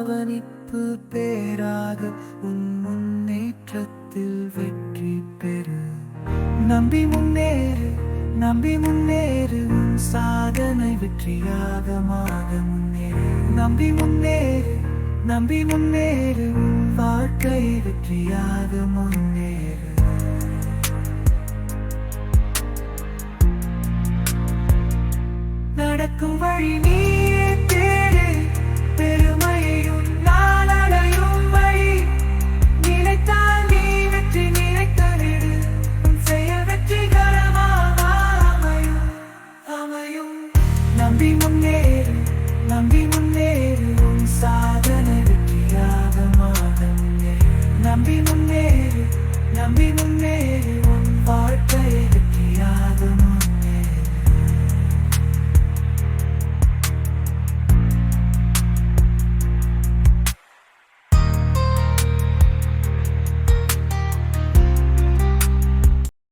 கவனிப்பு பேராக உன் முன்னேற்றத்தில் வெற்றி பெறு. நம்பி முன்னேறு, நம்பி முன்னேறு, உன் சாதனை வெற்றியாக மாற முன்னேறு. நம்பி முன்னேறு, நம்பி முன்னேறு, உன் வாழ்க்கை வெற்றியாக முன்னேறு. நடக்கும் வழி நீயே தேடு, பெருமையும் நாளடையும் வழி. நினைத்தால் நீ வெற்றி நினைத்தனிடு, உன் செயல் வெற்றிகரமாக அமையும். நம்பி முன்னேறு, நம்பி முன்னேறு, உன் சாதனை வெற்றியாக மாற முன்னேறு. நம்பி முன்னேறு, நம்பி முன்னேறு.